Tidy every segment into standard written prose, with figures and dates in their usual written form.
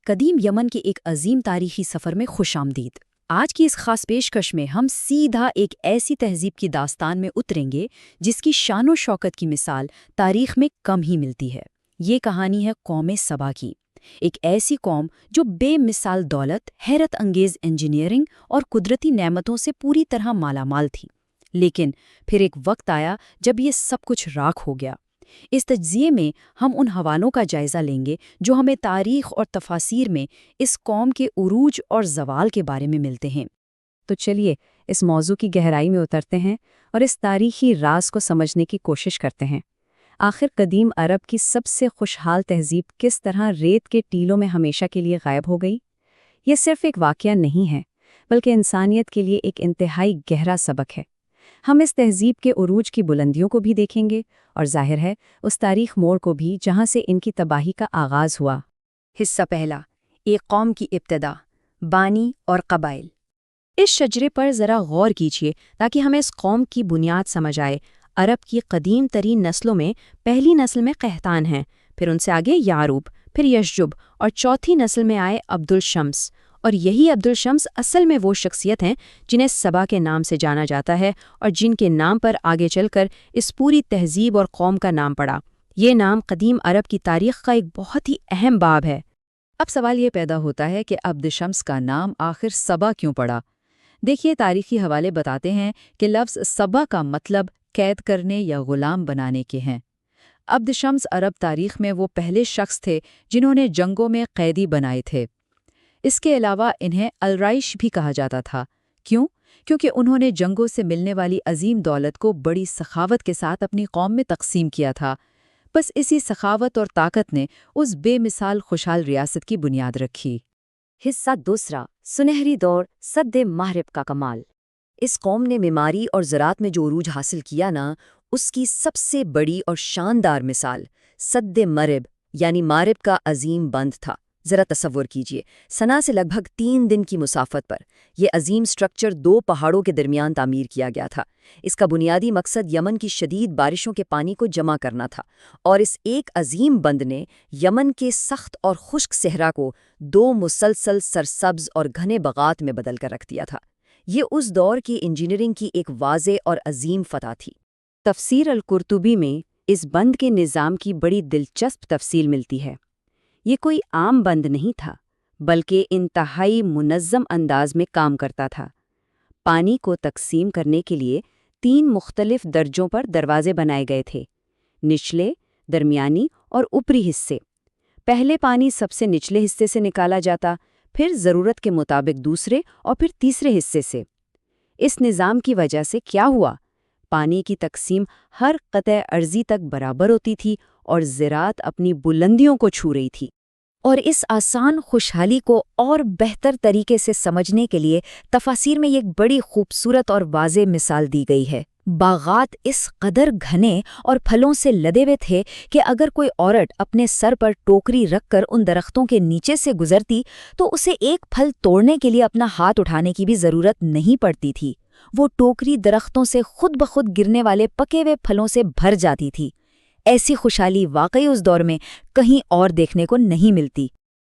قدیم یمن کے ایک عظیم تاریخی سفر میں خوش آمدید۔ آج کی اس خاص پیشکش میں ہم سیدھا ایک ایسی تہذیب کی داستان میں اتریں گے جس کی شان و شوکت کی مثال تاریخ میں کم ہی ملتی ہے۔ یہ کہانی ہے قوم سبا کی، ایک ایسی قوم جو بے مثال دولت، حیرت انگیز انجینئرنگ اور قدرتی نعمتوں سے پوری طرح مالا مال تھی۔ لیکن پھر ایک وقت آیا جب یہ سب کچھ راکھ ہو گیا۔ اس تجزیے میں ہم ان حوالوں کا جائزہ لیں گے جو ہمیں تاریخ اور تفاسیر میں اس قوم کے عروج اور زوال کے بارے میں ملتے ہیں۔ تو چلیے اس موضوع کی گہرائی میں اترتے ہیں اور اس تاریخی راز کو سمجھنے کی کوشش کرتے ہیں۔ آخر قدیم عرب کی سب سے خوشحال تہذیب کس طرح ریت کے ٹیلوں میں ہمیشہ کے لیے غائب ہو گئی؟ یہ صرف ایک واقعہ نہیں ہے، بلکہ انسانیت کے لیے ایک انتہائی گہرا سبق ہے۔ ہم اس تہذیب کے عروج کی بلندیوں کو بھی دیکھیں گے اور ظاہر ہے اس تاریخ موڑ کو بھی جہاں سے ان کی تباہی کا آغاز ہوا۔ حصہ پہلا، ایک قوم کی ابتدا، بانی اور قبائل۔ اس شجرے پر ذرا غور کیجیے تاکہ ہمیں اس قوم کی بنیاد سمجھ آئے۔ عرب کی قدیم ترین نسلوں میں پہلی نسل میں قحطان ہیں، پھر ان سے آگے یعروب، پھر یشجب اور چوتھی نسل میں آئے عبدالشمس۔ اور یہی عبدالشمس اصل میں وہ شخصیت ہیں جنہیں سبا کے نام سے جانا جاتا ہے اور جن کے نام پر آگے چل کر اس پوری تہذیب اور قوم کا نام پڑا۔ یہ نام قدیم عرب کی تاریخ کا ایک بہت ہی اہم باب ہے۔ اب سوال یہ پیدا ہوتا ہے کہ عبدالشمس کا نام آخر سبا کیوں پڑا؟ دیکھیے، تاریخی حوالے بتاتے ہیں کہ لفظ سبا کا مطلب قید کرنے یا غلام بنانے کے ہیں۔ عبدالشمس عرب تاریخ میں وہ پہلے شخص تھے جنہوں نے جنگوں میں قیدی بنائے تھے۔ اس کے علاوہ انہیں الرائش بھی کہا جاتا تھا۔ کیوں؟ کیونکہ انہوں نے جنگوں سے ملنے والی عظیم دولت کو بڑی سخاوت کے ساتھ اپنی قوم میں تقسیم کیا تھا۔ بس اسی سخاوت اور طاقت نے اس بے مثال خوشحال ریاست کی بنیاد رکھی۔ حصہ دوسرا، سنہری دور، سد مغرب کا کمال۔ اس قوم نے معماری اور زراعت میں جو عروج حاصل کیا نا، اس کی سب سے بڑی اور شاندار مثال سد مرب یعنی مارب کا عظیم بند تھا۔ ذرا تصور کیجئے، صنعاء سے لگ بھگ 3 دن کی مسافت پر یہ عظیم سٹرکچر 2 پہاڑوں کے درمیان تعمیر کیا گیا تھا۔ اس کا بنیادی مقصد یمن کی شدید بارشوں کے پانی کو جمع کرنا تھا، اور اس ایک عظیم بند نے یمن کے سخت اور خشک صحرا کو 2 مسلسل سرسبز اور گھنے باغات میں بدل کر رکھ دیا تھا۔ یہ اس دور کی انجینئرنگ کی ایک واضح اور عظیم فتح تھی۔ تفسیر القرطبی میں اس بند کے نظام کی بڑی دلچسپ تفصیل ملتی ہے۔ یہ کوئی عام بند نہیں تھا، بلکہ انتہائی منظم انداز میں کام کرتا تھا۔ پانی کو تقسیم کرنے کے لیے 3 مختلف درجوں پر دروازے بنائے گئے تھے: نچلے، درمیانی اور اوپری حصے۔ پہلے پانی سب سے نچلے حصے سے نکالا جاتا، پھر ضرورت کے مطابق دوسرے اور پھر تیسرے حصے سے۔ اس نظام کی وجہ سے کیا ہوا؟ پانی کی تقسیم ہر قطع ارضی تک برابر ہوتی تھی اور زراعت اپنی بلندیوں کو چھو رہی تھی۔ اور اس آسان خوشحالی کو اور بہتر طریقے سے سمجھنے کے لیے تفاسیر میں ایک بڑی خوبصورت اور واضح مثال دی گئی ہے۔ باغات اس قدر گھنے اور پھلوں سے لدے ہوئے تھے کہ اگر کوئی عورت اپنے سر پر ٹوکری رکھ کر ان درختوں کے نیچے سے گزرتی تو اسے ایک پھل توڑنے کے لیے اپنا ہاتھ اٹھانے کی بھی ضرورت نہیں پڑتی تھی۔ وہ ٹوکری درختوں سے خود بخود گرنے والے پکے ہوئے پھلوں سے بھر جاتی تھی۔ ایسی خوشحالی واقعی اس دور میں کہیں اور دیکھنے کو نہیں ملتی۔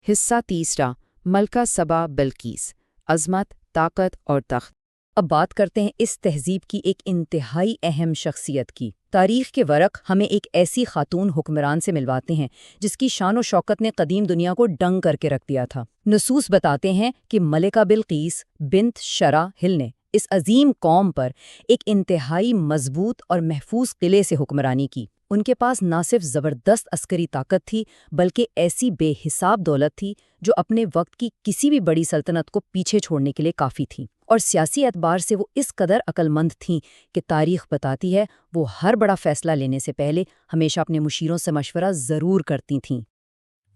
حصہ تیسرا، ملکہ سبا بلقیس، عظمت، طاقت اور تخت۔ اب بات کرتے ہیں اس تہذیب کی ایک انتہائی اہم شخصیت کی۔ تاریخ کے ورق ہمیں ایک ایسی خاتون حکمران سے ملواتے ہیں جس کی شان و شوکت نے قدیم دنیا کو دنگ کر کے رکھ دیا تھا۔ نصوص بتاتے ہیں کہ ملکہ بلقیس بنت شرا ہل نے اس عظیم قوم پر ایک انتہائی مضبوط اور محفوظ قلعے سے حکمرانی کی۔ ان کے پاس نہ صرف زبردست عسکری طاقت تھی، بلکہ ایسی بے حساب دولت تھی جو اپنے وقت کی کسی بھی بڑی سلطنت کو پیچھے چھوڑنے کے لیے کافی تھی، اور سیاسی اعتبار سے وہ اس قدر عقل مند تھیں کہ تاریخ بتاتی ہے وہ ہر بڑا فیصلہ لینے سے پہلے ہمیشہ اپنے مشیروں سے مشورہ ضرور کرتی تھیں۔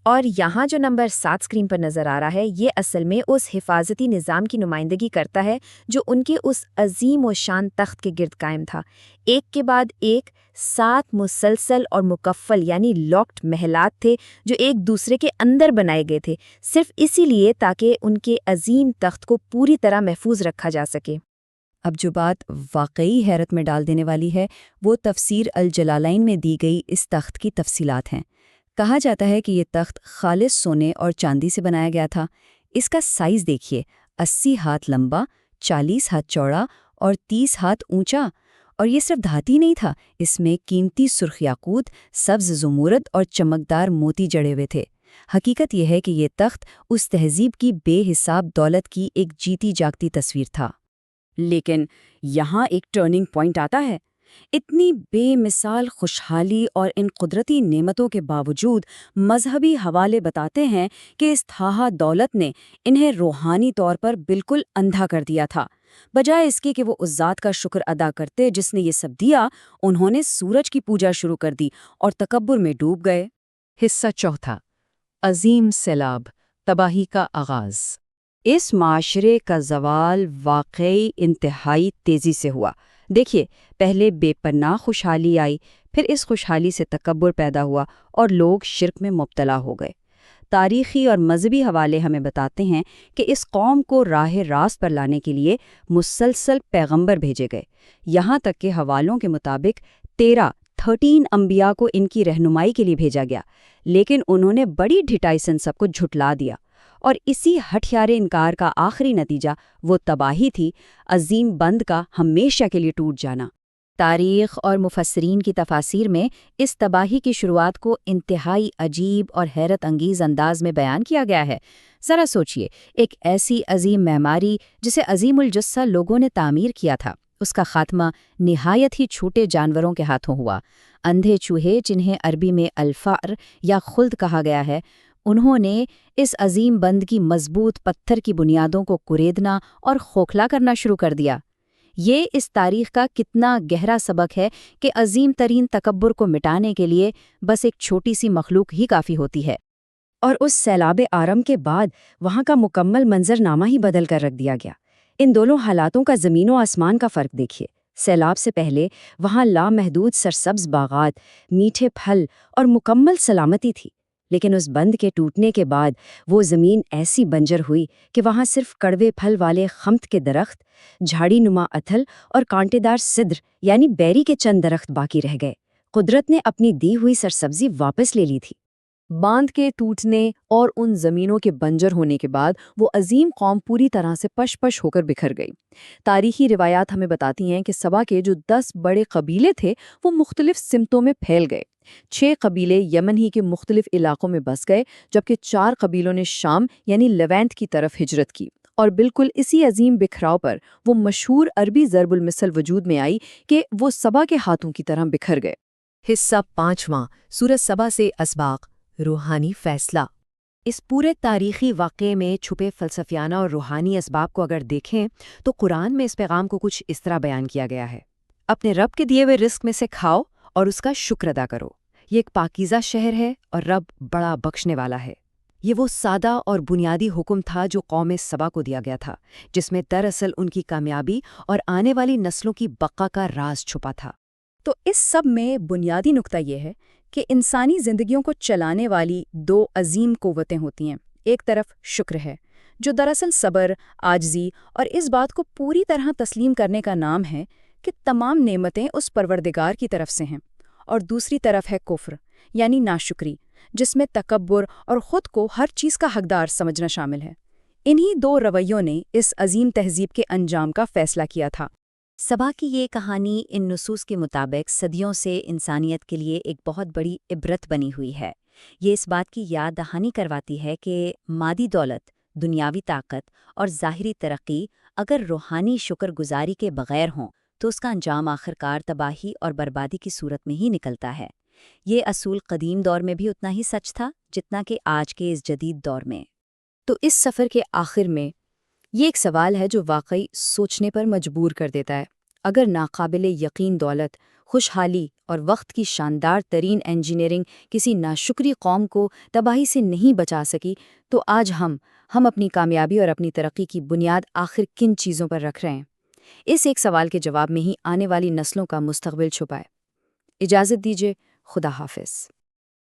اور یہاں جو نمبر 7 اسکرین پر نظر آ رہا ہے، یہ اصل میں اس حفاظتی نظام کی نمائندگی کرتا ہے جو ان کے اس عظیم و شان تخت کے گرد قائم تھا۔ ایک کے بعد ایک 7 مسلسل اور مکفل یعنی لاکڈ محلات تھے جو ایک دوسرے کے اندر بنائے گئے تھے، صرف اسی لیے تاکہ ان کے عظیم تخت کو پوری طرح محفوظ رکھا جا سکے۔ اب جو بات واقعی حیرت میں ڈال دینے والی ہے وہ تفسیر الجلالین میں دی گئی اس تخت کی تفصیلات ہیں۔ کہا جاتا ہے کہ یہ تخت خالص سونے اور چاندی سے بنایا گیا تھا۔ اس کا سائز دیکھیے، 80 ہاتھ لمبا، 40 ہاتھ چوڑا اور 30 ہاتھ اونچا۔ اور یہ صرف دھاتی نہیں تھا، اس میں قیمتی سرخ یاقوت، سبز زمرد اور چمکدار موتی جڑے ہوئے تھے۔ حقیقت یہ ہے کہ یہ تخت اس تہذیب کی بے حساب دولت کی ایک جیتی جاگتی تصویر تھا۔ لیکن یہاں ایک ٹرننگ پوائنٹ آتا ہے۔ اتنی بے مثال خوشحالی اور ان قدرتی نعمتوں کے باوجود مذہبی حوالے بتاتے ہیں کہ اس تھاہا دولت نے انہیں روحانی طور پر بالکل اندھا کر دیا تھا۔ بجائے اس کے کہ وہ اس ذات کا شکر ادا کرتے جس نے یہ سب دیا، انہوں نے سورج کی پوجا شروع کر دی اور تکبر میں ڈوب گئے۔ حصہ چوتھا، عظیم سیلاب، تباہی کا آغاز۔ اس معاشرے کا زوال واقعی انتہائی تیزی سے ہوا۔ دیکھیے، پہلے بے پناہ خوشحالی آئی، پھر اس خوشحالی سے تکبر پیدا ہوا اور لوگ شرک میں مبتلا ہو گئے۔ تاریخی اور مذہبی حوالے ہمیں بتاتے ہیں کہ اس قوم کو راہ راست پر لانے کے لیے مسلسل پیغمبر بھیجے گئے، یہاں تک کہ حوالوں کے مطابق 13 انبیاء کو ان کی رہنمائی کے لیے بھیجا گیا، لیکن انہوں نے بڑی ڈھٹائی سے ان سب کو جھٹلا دیا، اور اسی ہٹھیارے انکار کا آخری نتیجہ وہ تباہی تھی، عظیم بند کا ہمیشہ کے لیے ٹوٹ جانا۔ تاریخ اور مفسرین کی تفاسیر میں اس تباہی کی شروعات کو انتہائی عجیب اور حیرت انگیز انداز میں بیان کیا گیا ہے۔ ذرا سوچئے، ایک ایسی عظیم معماری جسے عظیم الجثہ لوگوں نے تعمیر کیا تھا، اس کا خاتمہ نہایت ہی چھوٹے جانوروں کے ہاتھوں ہوا۔ اندھے چوہے، جنہیں عربی میں الفأر یا خلد کہا گیا ہے، انہوں نے اس عظیم بند کی مضبوط پتھر کی بنیادوں کو کریدنا اور کھوکھلا کرنا شروع کر دیا۔ یہ اس تاریخ کا کتنا گہرا سبق ہے کہ عظیم ترین تکبر کو مٹانے کے لیے بس ایک چھوٹی سی مخلوق ہی کافی ہوتی ہے۔ اور اس سیلاب آرم کے بعد وہاں کا مکمل منظرنامہ ہی بدل کر رکھ دیا گیا۔ ان دونوں حالاتوں کا زمین و آسمان کا فرق دیکھیے۔ سیلاب سے پہلے وہاں لامحدود سرسبز باغات، میٹھے پھل اور مکمل سلامتی تھی، لیکن اس بند کے ٹوٹنے کے بعد وہ زمین ایسی بنجر ہوئی کہ وہاں صرف کڑوے پھل والے خمت کے درخت، جھاڑی نما اتھل اور کانٹے دار سدر یعنی بیری کے چند درخت باقی رہ گئے۔ قدرت نے اپنی دی ہوئی سرسبزی واپس لے لی تھی۔ باندھ کے ٹوٹنے اور ان زمینوں کے بنجر ہونے کے بعد وہ عظیم قوم پوری طرح سے پش پش ہو کر بکھر گئی۔ تاریخی روایات ہمیں بتاتی ہیں کہ سبا کے جو 10 بڑے قبیلے تھے وہ مختلف سمتوں میں پھیل گئے۔ 6 قبیلے یمن ہی کے مختلف علاقوں میں بس گئے، جبکہ 4 قبیلوں نے شام یعنی لیونٹ کی طرف ہجرت کی۔ اور بالکل اسی عظیم بکھراؤ پر وہ مشہور عربی ضرب المثل وجود میں آئی کہ وہ سبا کے ہاتھوں کی طرح بکھر گئے۔ حصہ پانچواں، سورۃ سبا سے اسباق، روحانی فیصلہ۔ اس پورے تاریخی واقعے میں چھپے فلسفیانہ اور روحانی اسباب کو اگر دیکھیں تو قرآن میں اس پیغام کو کچھ اس طرح بیان کیا گیا ہے: اپنے رب کے دیے ہوئے رزق میں سے کھاؤ اور اس کا شکر ادا کرو۔ یہ ایک پاکیزہ شہر ہے اور رب بڑا بخشنے والا ہے۔ یہ وہ سادہ اور بنیادی حکم تھا جو قوم سبا کو دیا گیا تھا، جس میں دراصل ان کی کامیابی اور آنے والی نسلوں کی بقا کا راز چھپا تھا۔ تو اس سب میں بنیادی نقطہ یہ ہے کہ انسانی زندگیوں کو چلانے والی 2 عظیم قوتیں ہوتی ہیں۔ ایک طرف شکر ہے، جو دراصل صبر، عاجزی اور اس بات کو پوری طرح تسلیم کرنے کا نام ہے کہ تمام نعمتیں اس پروردگار کی طرف سے ہیں، اور دوسری طرف ہے کفر یعنی ناشکری، جس میں تکبر اور خود کو ہر چیز کا حقدار سمجھنا شامل ہے۔ انہی 2 رویوں نے اس عظیم تہذیب کے انجام کا فیصلہ کیا تھا۔ سبا کی یہ کہانی ان نصوص کے مطابق صدیوں سے انسانیت کے لیے ایک بہت بڑی عبرت بنی ہوئی ہے۔ یہ اس بات کی یاد دہانی کرواتی ہے کہ مادی دولت، دنیاوی طاقت اور ظاہری ترقی اگر روحانی شکر گزاری کے بغیر ہوں تو اس کا انجام آخرکار تباہی اور بربادی کی صورت میں ہی نکلتا ہے۔ یہ اصول قدیم دور میں بھی اتنا ہی سچ تھا جتنا کہ آج کے اس جدید دور میں۔ تو اس سفر کے آخر میں یہ ایک سوال ہے جو واقعی سوچنے پر مجبور کر دیتا ہے۔ اگر ناقابل یقین دولت، خوشحالی اور وقت کی شاندار ترین انجینئرنگ کسی ناشکری قوم کو تباہی سے نہیں بچا سکی، تو آج ہم اپنی کامیابی اور اپنی ترقی کی بنیاد آخر کن چیزوں پر رکھ رہے ہیں؟ اس ایک سوال کے جواب میں ہی آنے والی نسلوں کا مستقبل چھپا ہے۔ اجازت دیجیے، خدا حافظ۔